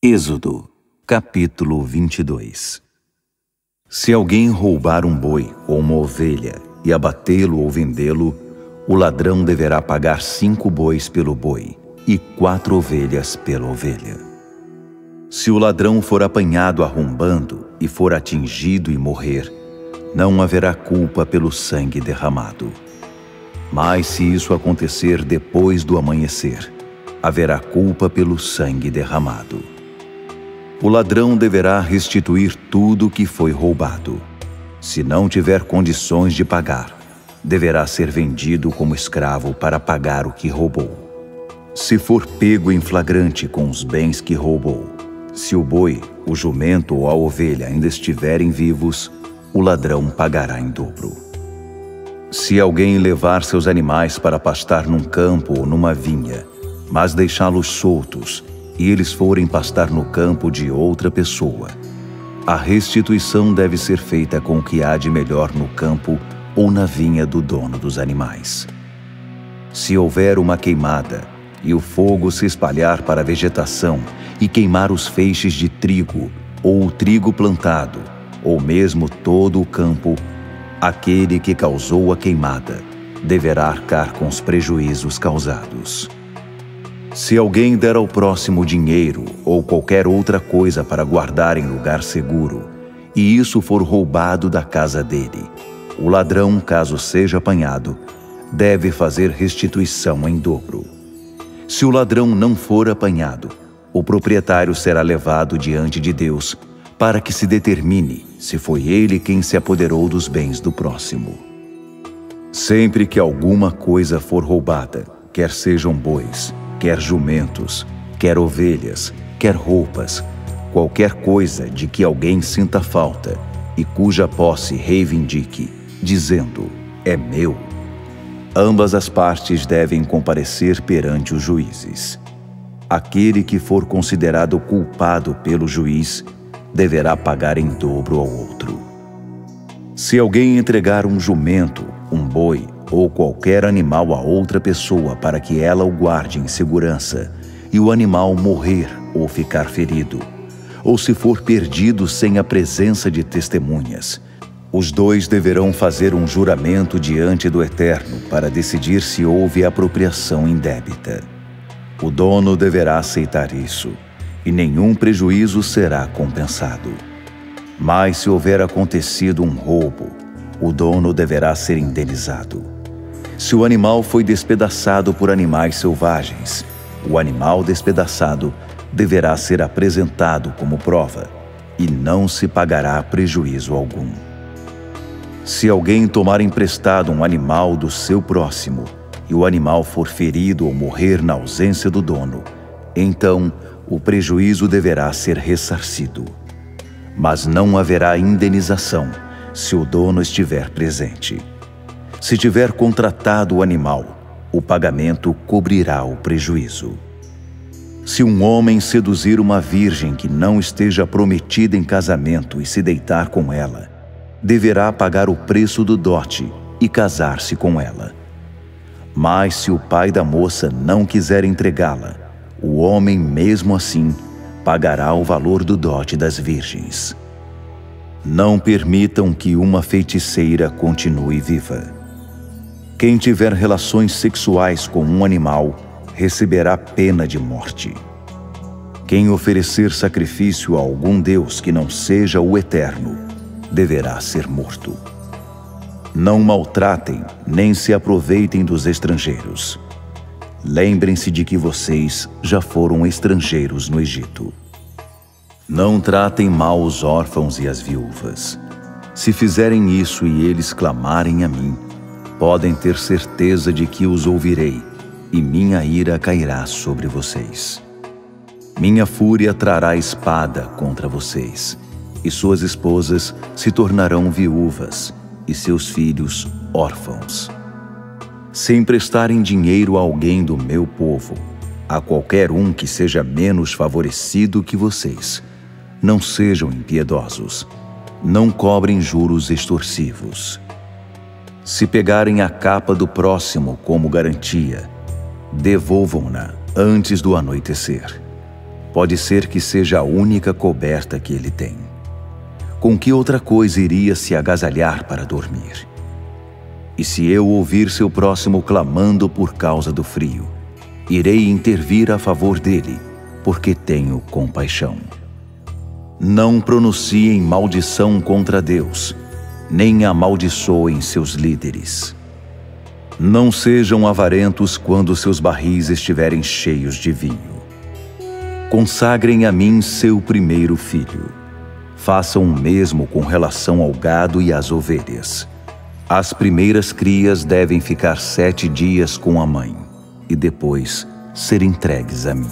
Êxodo, capítulo 22. Se alguém roubar um boi ou uma ovelha e abatê-lo ou vendê-lo, o ladrão deverá pagar 5 bois pelo boi e 4 ovelhas pela ovelha. Se o ladrão for apanhado arrombando e for atingido e morrer, não haverá culpa pelo sangue derramado. Mas se isso acontecer depois do amanhecer, haverá culpa pelo sangue derramado. O ladrão deverá restituir tudo o que foi roubado. Se não tiver condições de pagar, deverá ser vendido como escravo para pagar o que roubou. Se for pego em flagrante com os bens que roubou, se o boi, o jumento ou a ovelha ainda estiverem vivos, o ladrão pagará em dobro. Se alguém levar seus animais para pastar num campo ou numa vinha, mas deixá-los soltos, e eles forem pastar no campo de outra pessoa, a restituição deve ser feita com o que há de melhor no campo ou na vinha do dono dos animais. Se houver uma queimada, e o fogo se espalhar para a vegetação e queimar os feixes de trigo, ou o trigo plantado, ou mesmo todo o campo, aquele que causou a queimada deverá arcar com os prejuízos causados. Se alguém der ao próximo dinheiro ou qualquer outra coisa para guardar em lugar seguro, e isso for roubado da casa dele, o ladrão, caso seja apanhado, deve fazer restituição em dobro. Se o ladrão não for apanhado, o proprietário será levado diante de Deus para que se determine se foi ele quem se apoderou dos bens do próximo. Sempre que alguma coisa for roubada, quer sejam bois, quer jumentos, quer ovelhas, quer roupas, qualquer coisa de que alguém sinta falta e cuja posse reivindique, dizendo, é meu, ambas as partes devem comparecer perante os juízes. Aquele que for considerado culpado pelo juiz deverá pagar em dobro ao outro. Se alguém entregar um jumento, um boi ou qualquer animal a outra pessoa para que ela o guarde em segurança, e o animal morrer ou ficar ferido, ou se for perdido sem a presença de testemunhas, os dois deverão fazer um juramento diante do Eterno para decidir se houve apropriação indébita. O dono deverá aceitar isso, e nenhum prejuízo será compensado. Mas se houver acontecido um roubo, o dono deverá ser indenizado. Se o animal foi despedaçado por animais selvagens, o animal despedaçado deverá ser apresentado como prova, e não se pagará prejuízo algum. Se alguém tomar emprestado um animal do seu próximo, e o animal for ferido ou morrer na ausência do dono, então o prejuízo deverá ser ressarcido. Mas não haverá indenização se o dono estiver presente. Se tiver contratado o animal, o pagamento cobrirá o prejuízo. Se um homem seduzir uma virgem que não esteja prometida em casamento e se deitar com ela, deverá pagar o preço do dote e casar-se com ela. Mas se o pai da moça não quiser entregá-la, o homem mesmo assim pagará o valor do dote das virgens. Não permitam que uma feiticeira continue viva. Quem tiver relações sexuais com um animal receberá pena de morte. Quem oferecer sacrifício a algum deus que não seja o Eterno deverá ser morto. Não maltratem nem se aproveitem dos estrangeiros. Lembrem-se de que vocês já foram estrangeiros no Egito. Não tratem mal os órfãos e as viúvas. Se fizerem isso e eles clamarem a mim, podem ter certeza de que os ouvirei, e minha ira cairá sobre vocês. Minha fúria trará espada contra vocês, e suas esposas se tornarão viúvas, e seus filhos órfãos. Se emprestarem dinheiro a alguém do meu povo, a qualquer um que seja menos favorecido que vocês, não sejam impiedosos, não cobrem juros extorsivos. Se pegarem a capa do próximo como garantia, devolvam-na antes do anoitecer. pode ser que seja a única coberta que ele tem. Com que outra coisa iria se agasalhar para dormir? E se eu ouvir seu próximo clamando por causa do frio, irei intervir a favor dele, porque tenho compaixão. Não pronunciem maldição contra Deus, nem amaldiçoem seus líderes. Não sejam avarentos quando seus barris estiverem cheios de vinho. Consagrem a mim seu primeiro filho. Façam o mesmo com relação ao gado e às ovelhas. As primeiras crias devem ficar 7 dias com a mãe e depois ser entregues a mim.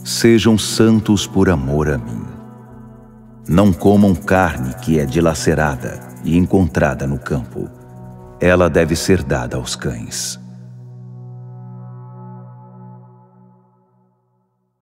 Sejam santos por amor a mim. Não comam carne que é dilacerada e encontrada no campo. Ela deve ser dada aos cães.